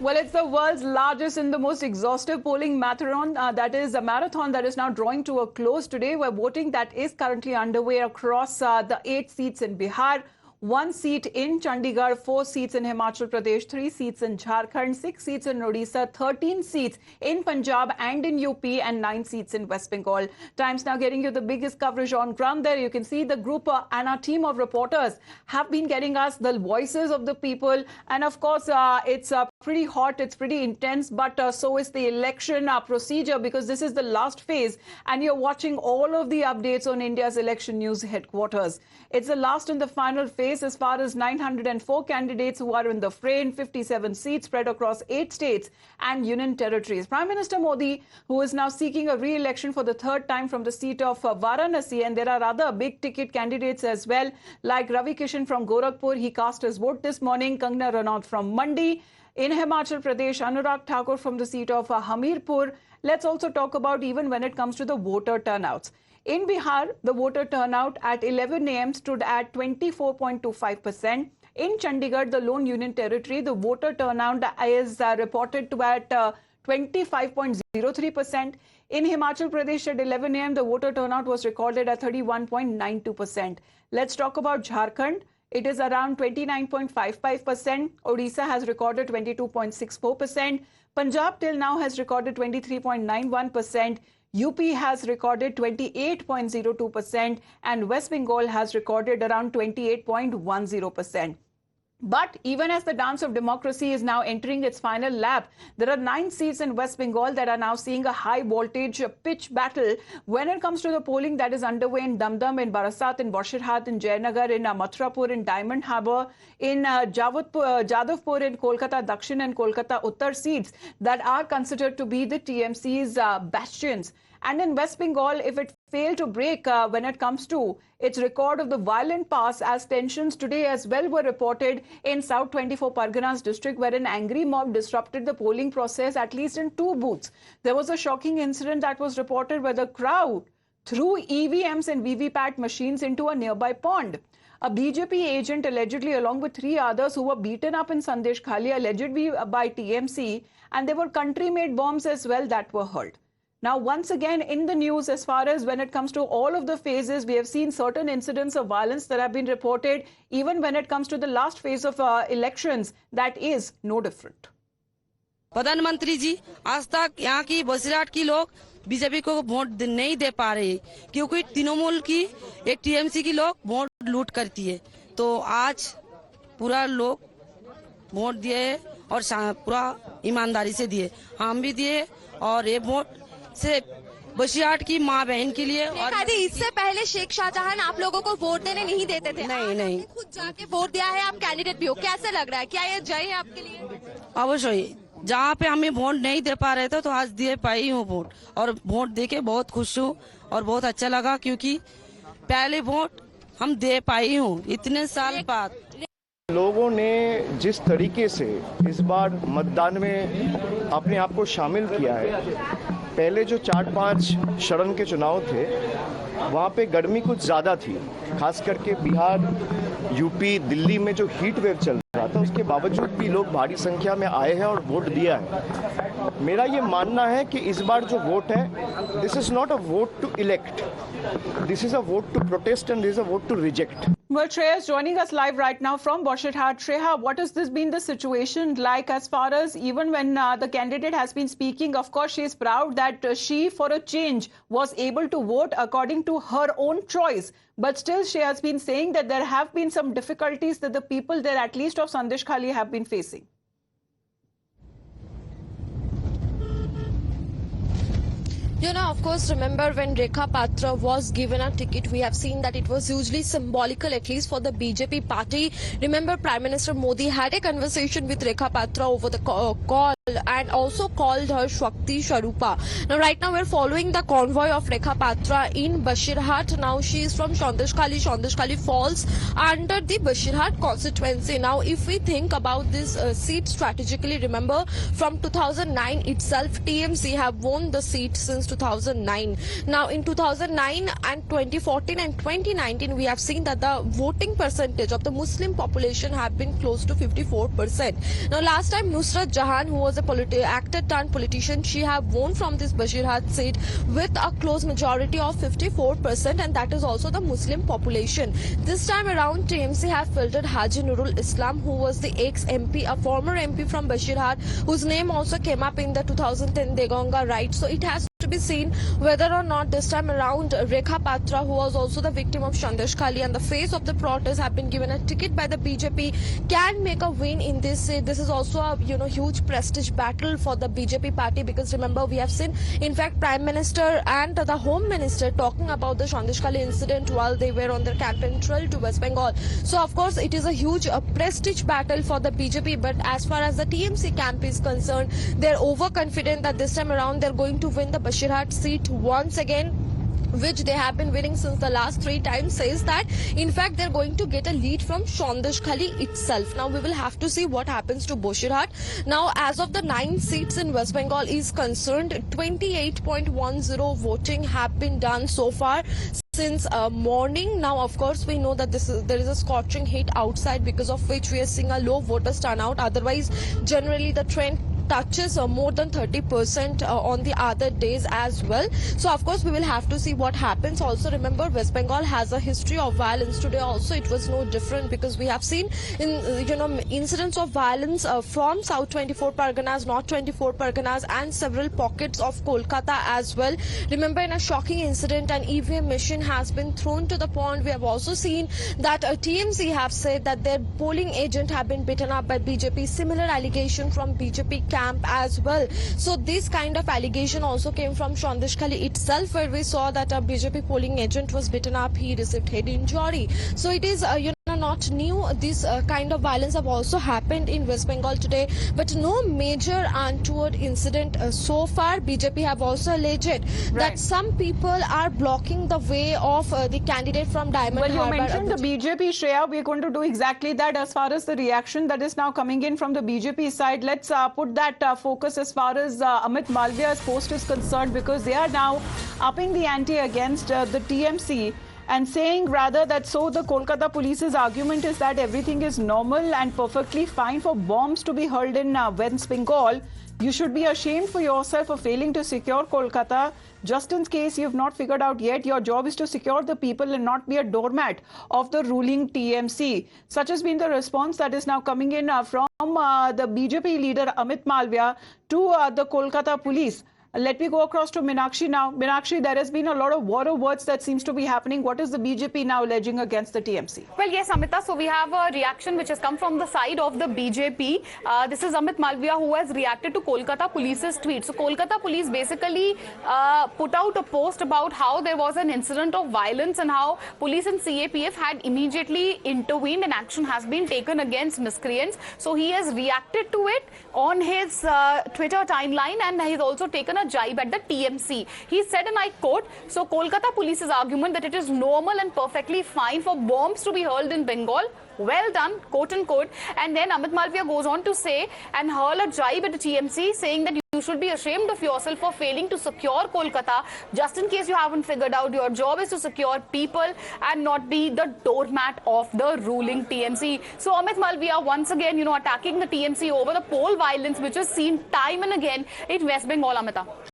Well, it's the world's largest and the most exhaustive polling marathon. That is a marathon that is now drawing to a close today, where voting that is currently underway across the 8 seats in Bihar, 1 seat in Chandigarh, 4 seats in Himachal Pradesh, 3 seats in Jharkhand, 6 seats in Odisha, 13 seats in Punjab and in UP, and 9 seats in West Bengal. Times now getting you the biggest coverage on ground there. You can see the group and our team of reporters have been getting us the voices of the people. And of course, it's pretty hot, it's pretty intense, but so is the election procedure, because this is the last phase and you're watching all of the updates on India's election news headquarters. It's the last and the final phase as far as 904 candidates who are in the fray in 57 seats spread across 8 states and union territories. Prime Minister Modi, who is now seeking a re-election for the third time from the seat of Varanasi, and there are other big ticket candidates as well, like Ravi Kishan from Gorakhpur. He cast his vote this morning. Kangana Ranaut from Mandi. In Himachal Pradesh, Anurag Thakur from the seat of Hamirpur. Let's also talk about even when it comes to the voter turnouts. In Bihar, the voter turnout at 11 a.m. stood at 24.25%. In Chandigarh, the lone union territory, the voter turnout is reported to at 25.03%. In Himachal Pradesh at 11 a.m., the voter turnout was recorded at 31.92%. Let's talk about Jharkhand. It is around 29.55%. Odisha has recorded 22.64%. Punjab till now has recorded 23.91%. UP has recorded 28.02%. And West Bengal has recorded around 28.10%. But even as the dance of democracy is now entering its final lap, there are 9 seats in West Bengal that are now seeing a high voltage pitch battle when it comes to the polling that is underway in Damdam, in Barasat, in Bashirhat, in Jayanagar, in Mathurapur, in Diamond Harbour, in Jadavpur, in Kolkata Dakshin and Kolkata Uttar seats that are considered to be the TMC's bastions. And in West Bengal, if it failed to break when it comes to its record of the violent past, as tensions today as well were reported in South 24 Parganas district, where an angry mob disrupted the polling process, at least in 2 booths. There was a shocking incident that was reported where the crowd threw EVMs and VVPAT machines into a nearby pond. A BJP agent allegedly, along with 3 others who were beaten up in Sandesh Khali, allegedly by TMC, and there were country-made bombs as well that were hurled. Now, once again, in the news, as far as when it comes to all of the phases, we have seen certain incidents of violence that have been reported, even when it comes to the last phase of elections, that is no different. प्रधानमंत्री जी, आज तक यहाँ की बसीरहाट की लोग BJP को vote नहीं दे पा रहे, क्योंकि तृणमूल की एक टीएमसी की लोग वोट लूट करती है। तो आज पूरा लोग वोट दिए और पूरा ईमानदारी से दिए, हम भी दिए, और ये वोट से बसीरहाट की माँ बहन के लिए। और इससे पहले शेख शाहजहां आप लोगों को वोट देने नहीं देते थे? नहीं, खुद जाके वोट दिया है, आप कैंडिडेट भी हो, कैसे लग रहा है? क्या ये जय है आपके लिए? अवश्य, जहाँ पे हमें वोट नहीं दे पा रहे थे तो आज दे पाई हूँ वोट, और वोट देके बहुत खुश हूँ और बहुत अच्छा लगा, क्योंकि पहले वोट हम दे पाई हूँ इतने साल बाद। लोगों ने जिस तरीके से इस बार मतदान में अपने आप को शामिल किया है, पहले जो 4-5 चरण के चुनाव थे वहाँ पे गर्मी कुछ ज़्यादा थी, खास करके बिहार, यूपी, दिल्ली में जो हीट वेव चल रहा था, उसके बावजूद भी लोग भारी संख्या में आए हैं और वोट दिया है। मेरा ये मानना है कि इस बार जो वोट है, this is not a vote to elect, this is a vote to protest and this is a vote to reject. Well, Shreya is joining us live right now from Bashirhat. Shreya, what has this been the situation like, as far as even when the candidate has been speaking? Of course, she is proud that she, for a change, was able to vote according to her own choice. But still, she has been saying that there have been some difficulties that the people there, at least of Sandesh Khali, have been facing. You know, of course, remember when Rekha Patra was given a ticket, we have seen that it was hugely symbolical, at least for the BJP party. Remember, Prime Minister Modi had a conversation with Rekha Patra over the call and also called her Shakti Sharupa. Now, right now, we're following the convoy of Rekha Patra in Bashirhat. Now, she is from Sandesh Khali. Sandesh Khali falls under the Bashirhat constituency. Now, if we think about this seat strategically, remember, from 2009 itself, TMC have won the seat since 2009. Now in 2009 and 2014 and 2019 we have seen that the voting percentage of the Muslim population have been close to 54%. Now last time Nusrat Jahan, who was a actor turned politician, she have won from this Bashirhat seat with a close majority of 54%, and that is also the Muslim population. This time around TMC have filtered Haji Nurul Islam, who was the ex-MP, a former MP from Bashirhat, whose name also came up in the 2010 Degonga riot. So it has to be seen whether or not this time around Rekha Patra, who was also the victim of Sandesh Khali and the face of the protest, have been given a ticket by the BJP, can make a win in this. This is also a huge prestige battle for the BJP party, because remember we have seen in fact Prime Minister and the Home Minister talking about the Sandesh Khali incident while they were on their campaign trail to West Bengal. So of course it is a huge prestige battle for the BJP, but as far as the TMC camp is concerned, they're overconfident that this time around they're going to win the Bashirhat seat once again, which they have been winning since the last 3 times, says that in fact they're going to get a lead from Sandesh Khali itself. Now we will have to see what happens to Bashirhat. Now as of the 9 seats in West Bengal is concerned, 28.10 voting have been done so far since morning. Now of course we know that there is a scorching heat outside, because of which we are seeing a low voters turnout. Otherwise generally the trend touches more than 30% on the other days as well. So of course we will have to see what happens. Also remember, West Bengal has a history of violence. Today also it was no different, because we have seen in incidents of violence from South 24 Parganas, North 24 Parganas, and several pockets of Kolkata as well. Remember, in a shocking incident, an EVM machine has been thrown to the pond. We have also seen that TMC have said that their polling agent have been beaten up by BJP. Similar allegation from BJP camp as well. So this kind of allegation also came from Sandesh Khali itself, where we saw that a BJP polling agent was beaten up. He received head injury. So it is not new. This kind of violence have also happened in West Bengal today, but no major untoward incident so far. BJP have also alleged that some people are blocking the way of the candidate from Diamond Harbour. Well, you mentioned the BJP, Shreya. We're going to do exactly that. As far as the reaction that is now coming in from the BJP side, let's put that focus as far as Amit Malviya's post is concerned, because they are now upping the ante against the TMC and saying rather that the Kolkata police's argument is that everything is normal and perfectly fine for bombs to be hurled in West Bengal. You should be ashamed for yourself for failing to secure Kolkata. Just in case you've not figured out yet, your job is to secure the people and not be a doormat of the ruling TMC. Such has been the response that is now coming in from the BJP leader Amit Malviya to the Kolkata police. Let me go across to Meenakshi now. Meenakshi, there has been a lot of war of words that seems to be happening. What is the BJP now alleging against the TMC? Well, yes, Amita. So we have a reaction which has come from the side of the BJP. This is Amit Malviya, who has reacted to Kolkata police's tweet. So Kolkata police basically put out a post about how there was an incident of violence and how police and CAPF had immediately intervened and action has been taken against miscreants. So he has reacted to it on his Twitter timeline, and he's also taken a jibe at the TMC. He said, and I quote, so Kolkata police's argument that it is normal and perfectly fine for bombs to be hurled in Bengal, well done, quote unquote. And then Amit Malviya goes on to say and hurl a jibe at the TMC, saying that you should be ashamed of yourself for failing to secure Kolkata. Just in case you haven't figured out, your job is to secure people and not be the doormat of the ruling TMC. So Amit Malviya once again, attacking the TMC over the poll violence which is seen time and again in West Bengal, Amita.